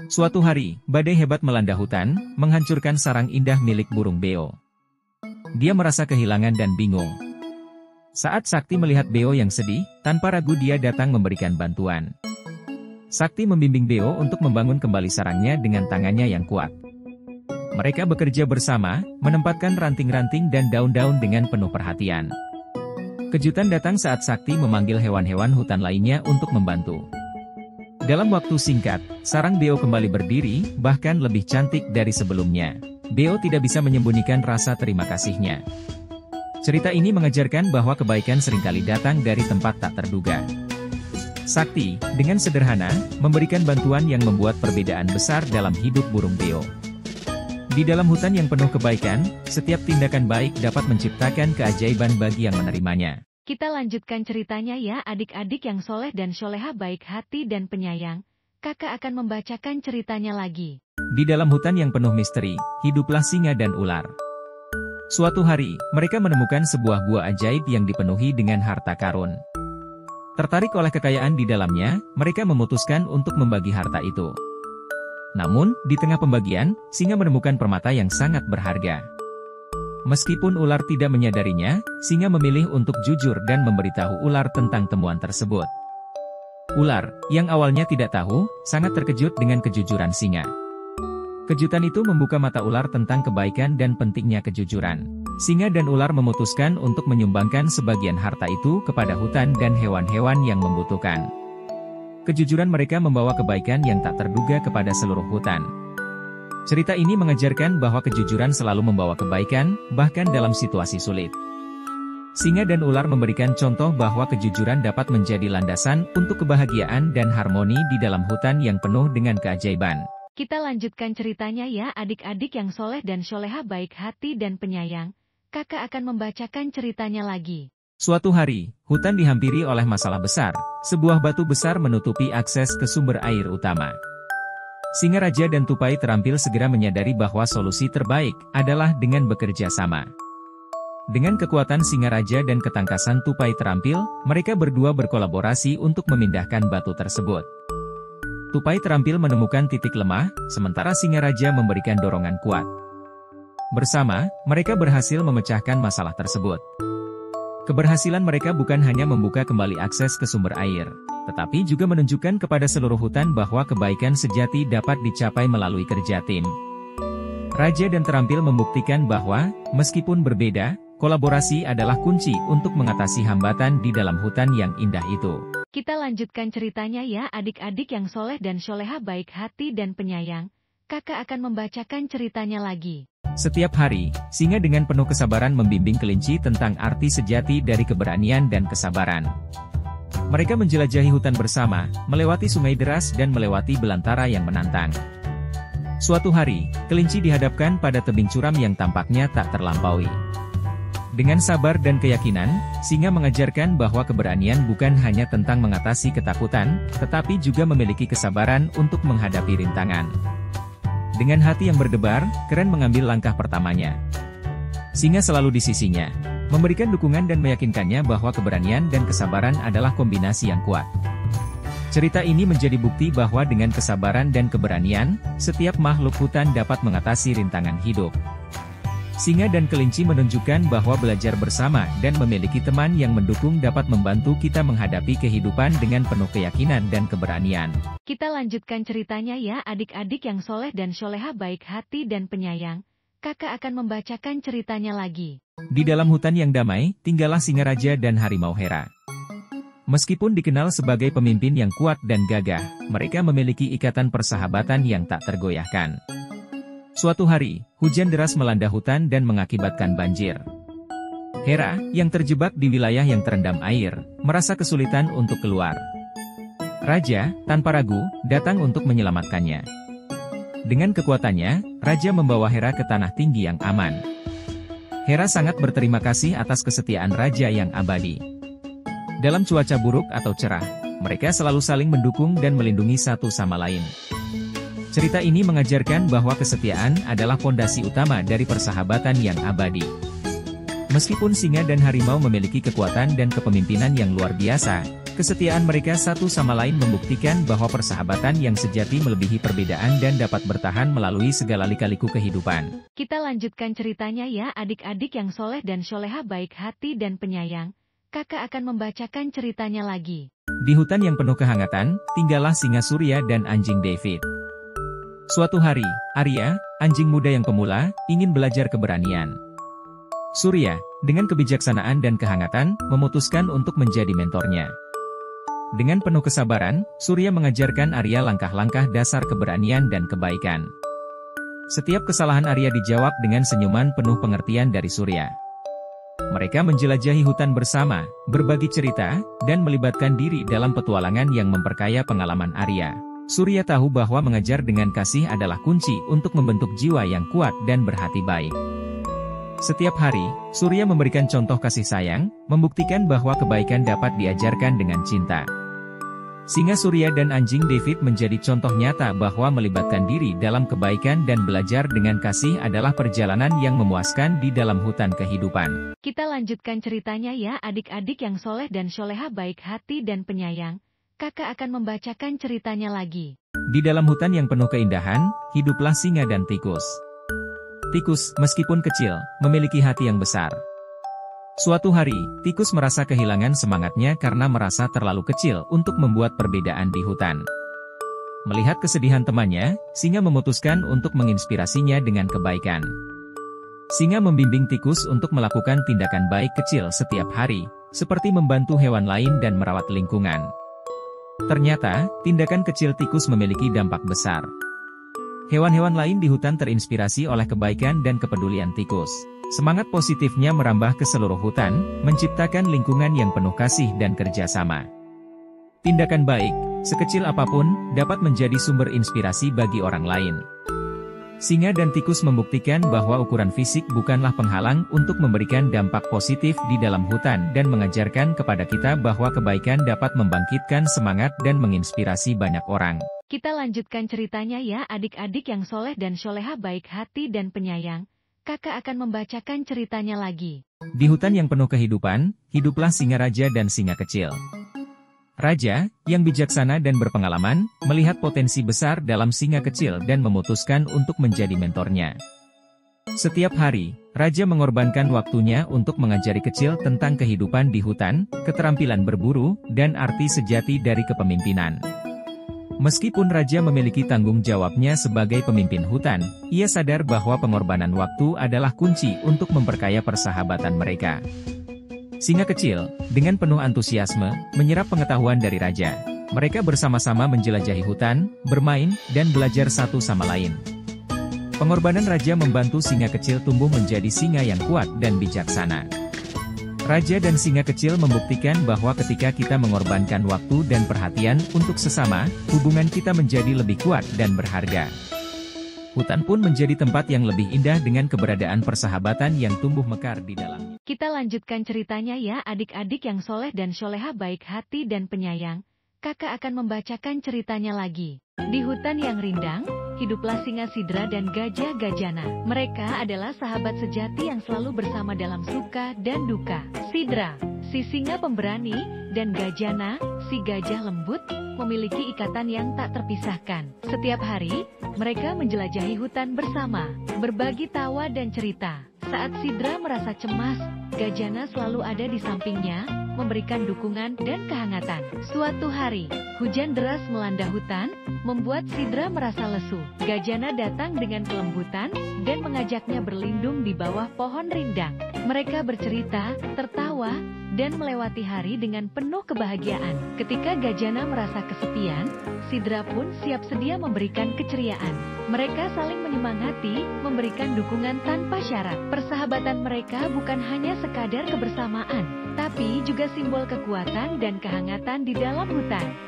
Suatu hari, badai hebat melanda hutan, menghancurkan sarang indah milik burung beo. Dia merasa kehilangan dan bingung. Saat Sakti melihat beo yang sedih, tanpa ragu dia datang memberikan bantuan. Sakti membimbing beo untuk membangun kembali sarangnya dengan tangannya yang kuat. Mereka bekerja bersama, menempatkan ranting-ranting dan daun-daun dengan penuh perhatian. Kejutan datang saat Sakti memanggil hewan-hewan hutan lainnya untuk membantu. Dalam waktu singkat, sarang beo kembali berdiri, bahkan lebih cantik dari sebelumnya. Beo tidak bisa menyembunyikan rasa terima kasihnya. Cerita ini mengajarkan bahwa kebaikan seringkali datang dari tempat tak terduga. Sakti, dengan sederhana, memberikan bantuan yang membuat perbedaan besar dalam hidup burung beo. Di dalam hutan yang penuh kebaikan, setiap tindakan baik dapat menciptakan keajaiban bagi yang menerimanya. Kita lanjutkan ceritanya ya adik-adik yang soleh dan soleha baik hati dan penyayang. Kakak akan membacakan ceritanya lagi. Di dalam hutan yang penuh misteri, hiduplah singa dan ular. Suatu hari, mereka menemukan sebuah gua ajaib yang dipenuhi dengan harta karun. Tertarik oleh kekayaan di dalamnya, mereka memutuskan untuk membagi harta itu. Namun, di tengah pembagian, singa menemukan permata yang sangat berharga. Meskipun ular tidak menyadarinya, singa memilih untuk jujur dan memberitahu ular tentang temuan tersebut. Ular, yang awalnya tidak tahu, sangat terkejut dengan kejujuran singa. Kejutan itu membuka mata ular tentang kebaikan dan pentingnya kejujuran. Singa dan ular memutuskan untuk menyumbangkan sebagian harta itu kepada hutan dan hewan-hewan yang membutuhkan. Kejujuran mereka membawa kebaikan yang tak terduga kepada seluruh hutan. Cerita ini mengajarkan bahwa kejujuran selalu membawa kebaikan, bahkan dalam situasi sulit. Singa dan ular memberikan contoh bahwa kejujuran dapat menjadi landasan untuk kebahagiaan dan harmoni di dalam hutan yang penuh dengan keajaiban. Kita lanjutkan ceritanya ya adik-adik yang soleh dan soleha baik hati dan penyayang. Kakak akan membacakan ceritanya lagi. Suatu hari, hutan dihampiri oleh masalah besar. Sebuah batu besar menutupi akses ke sumber air utama. Singa Raja dan Tupai Terampil segera menyadari bahwa solusi terbaik adalah dengan bekerja sama. Dengan kekuatan Singa Raja dan ketangkasan Tupai Terampil, mereka berdua berkolaborasi untuk memindahkan batu tersebut. Tupai Terampil menemukan titik lemah, sementara Singa Raja memberikan dorongan kuat. Bersama, mereka berhasil memecahkan masalah tersebut. Keberhasilan mereka bukan hanya membuka kembali akses ke sumber air, tetapi juga menunjukkan kepada seluruh hutan bahwa kebaikan sejati dapat dicapai melalui kerja tim. Raja dan Terampil membuktikan bahwa, meskipun berbeda, kolaborasi adalah kunci untuk mengatasi hambatan di dalam hutan yang indah itu. Kita lanjutkan ceritanya ya adik-adik yang soleh dan soleha baik hati dan penyayang. Kakak akan membacakan ceritanya lagi. Setiap hari, singa dengan penuh kesabaran membimbing kelinci tentang arti sejati dari keberanian dan kesabaran. Mereka menjelajahi hutan bersama, melewati sungai deras dan melewati belantara yang menantang. Suatu hari, kelinci dihadapkan pada tebing curam yang tampaknya tak terlampaui. Dengan sabar dan keyakinan, singa mengajarkan bahwa keberanian bukan hanya tentang mengatasi ketakutan, tetapi juga memiliki kesabaran untuk menghadapi rintangan. Dengan hati yang berdebar, Keren mengambil langkah pertamanya. Singa selalu di sisinya, memberikan dukungan dan meyakinkannya bahwa keberanian dan kesabaran adalah kombinasi yang kuat. Cerita ini menjadi bukti bahwa dengan kesabaran dan keberanian, setiap makhluk hutan dapat mengatasi rintangan hidup. Singa dan kelinci menunjukkan bahwa belajar bersama dan memiliki teman yang mendukung dapat membantu kita menghadapi kehidupan dengan penuh keyakinan dan keberanian. Kita lanjutkan ceritanya ya adik-adik yang soleh dan soleha baik hati dan penyayang. Kakak akan membacakan ceritanya lagi. Di dalam hutan yang damai, tinggallah Singa Raja dan Harimau Hera. Meskipun dikenal sebagai pemimpin yang kuat dan gagah, mereka memiliki ikatan persahabatan yang tak tergoyahkan. Suatu hari, hujan deras melanda hutan dan mengakibatkan banjir. Hera, yang terjebak di wilayah yang terendam air, merasa kesulitan untuk keluar. Raja, tanpa ragu, datang untuk menyelamatkannya. Dengan kekuatannya, Raja membawa Hera ke tanah tinggi yang aman. Hera sangat berterima kasih atas kesetiaan Raja yang abadi. Dalam cuaca buruk atau cerah, mereka selalu saling mendukung dan melindungi satu sama lain. Cerita ini mengajarkan bahwa kesetiaan adalah fondasi utama dari persahabatan yang abadi. Meskipun singa dan harimau memiliki kekuatan dan kepemimpinan yang luar biasa, Kesetiaan mereka satu sama lain membuktikan bahwa persahabatan yang sejati melebihi perbedaan dan dapat bertahan melalui segala lika-liku kehidupan. Kita lanjutkan ceritanya ya adik-adik yang soleh dan soleha baik hati dan penyayang. Kakak akan membacakan ceritanya lagi. Di hutan yang penuh kehangatan, tinggallah singa Surya dan anjing David. Suatu hari, Arya, anjing muda yang pemula, ingin belajar keberanian. Surya, dengan kebijaksanaan dan kehangatan, memutuskan untuk menjadi mentornya. Dengan penuh kesabaran, Surya mengajarkan Arya langkah-langkah dasar keberanian dan kebaikan. Setiap kesalahan Arya dijawab dengan senyuman penuh pengertian dari Surya. Mereka menjelajahi hutan bersama, berbagi cerita, dan melibatkan diri dalam petualangan yang memperkaya pengalaman Arya. Surya tahu bahwa mengajar dengan kasih adalah kunci untuk membentuk jiwa yang kuat dan berhati baik. Setiap hari, Surya memberikan contoh kasih sayang, membuktikan bahwa kebaikan dapat diajarkan dengan cinta. Singa Surya dan anjing David menjadi contoh nyata bahwa melibatkan diri dalam kebaikan dan belajar dengan kasih adalah perjalanan yang memuaskan di dalam hutan kehidupan. Kita lanjutkan ceritanya ya adik-adik yang soleh dan soleha baik hati dan penyayang. Kakak akan membacakan ceritanya lagi. Di dalam hutan yang penuh keindahan, hiduplah singa dan tikus. Tikus, meskipun kecil, memiliki hati yang besar. Suatu hari, tikus merasa kehilangan semangatnya karena merasa terlalu kecil untuk membuat perbedaan di hutan. Melihat kesedihan temannya, singa memutuskan untuk menginspirasinya dengan kebaikan. Singa membimbing tikus untuk melakukan tindakan baik kecil setiap hari, seperti membantu hewan lain dan merawat lingkungan. Ternyata, tindakan kecil tikus memiliki dampak besar. Hewan-hewan lain di hutan terinspirasi oleh kebaikan dan kepedulian tikus. Semangat positifnya merambah ke seluruh hutan, menciptakan lingkungan yang penuh kasih dan kerjasama. Tindakan baik, sekecil apapun, dapat menjadi sumber inspirasi bagi orang lain. Singa dan tikus membuktikan bahwa ukuran fisik bukanlah penghalang untuk memberikan dampak positif di dalam hutan dan mengajarkan kepada kita bahwa kebaikan dapat membangkitkan semangat dan menginspirasi banyak orang. Kita lanjutkan ceritanya ya adik-adik yang soleh dan soleha baik hati dan penyayang. Kakak akan membacakan ceritanya lagi. Di hutan yang penuh kehidupan, hiduplah singa raja dan singa kecil. Raja, yang bijaksana dan berpengalaman, melihat potensi besar dalam singa kecil dan memutuskan untuk menjadi mentornya. Setiap hari, Raja mengorbankan waktunya untuk mengajari kecil tentang kehidupan di hutan, keterampilan berburu, dan arti sejati dari kepemimpinan. Meskipun Raja memiliki tanggung jawabnya sebagai pemimpin hutan, ia sadar bahwa pengorbanan waktu adalah kunci untuk memperkaya persahabatan mereka. Singa kecil, dengan penuh antusiasme, menyerap pengetahuan dari Raja. Mereka bersama-sama menjelajahi hutan, bermain, dan belajar satu sama lain. Pengorbanan Raja membantu singa kecil tumbuh menjadi singa yang kuat dan bijaksana. Raja dan singa kecil membuktikan bahwa ketika kita mengorbankan waktu dan perhatian untuk sesama, hubungan kita menjadi lebih kuat dan berharga. Hutan pun menjadi tempat yang lebih indah dengan keberadaan persahabatan yang tumbuh mekar di dalamnya. Kita lanjutkan ceritanya ya adik-adik yang soleh dan soleha baik hati dan penyayang. Kakak akan membacakan ceritanya lagi. Di hutan yang rindang, hiduplah singa Sidra dan gajah Gajana. Mereka adalah sahabat sejati yang selalu bersama dalam suka dan duka. Sidra, si singa pemberani, dan Gajana, si gajah lembut, memiliki ikatan yang tak terpisahkan. Setiap hari, mereka menjelajahi hutan bersama, berbagi tawa dan cerita. Saat Sidra merasa cemas, Gajana selalu ada di sampingnya, memberikan dukungan dan kehangatan. Suatu hari, hujan deras melanda hutan, membuat Sidra merasa lesu. Gajana datang dengan kelembutan, dan mengajaknya berlindung di bawah pohon rindang. Mereka bercerita, tertawa, dan melewati hari dengan penuh kebahagiaan. Ketika Gajana merasa kesepian, Sidra pun siap sedia memberikan keceriaan. Mereka saling menyemangati, memberikan dukungan tanpa syarat. Persahabatan mereka bukan hanya sekadar kebersamaan, tapi juga simbol kekuatan dan kehangatan di dalam hutan.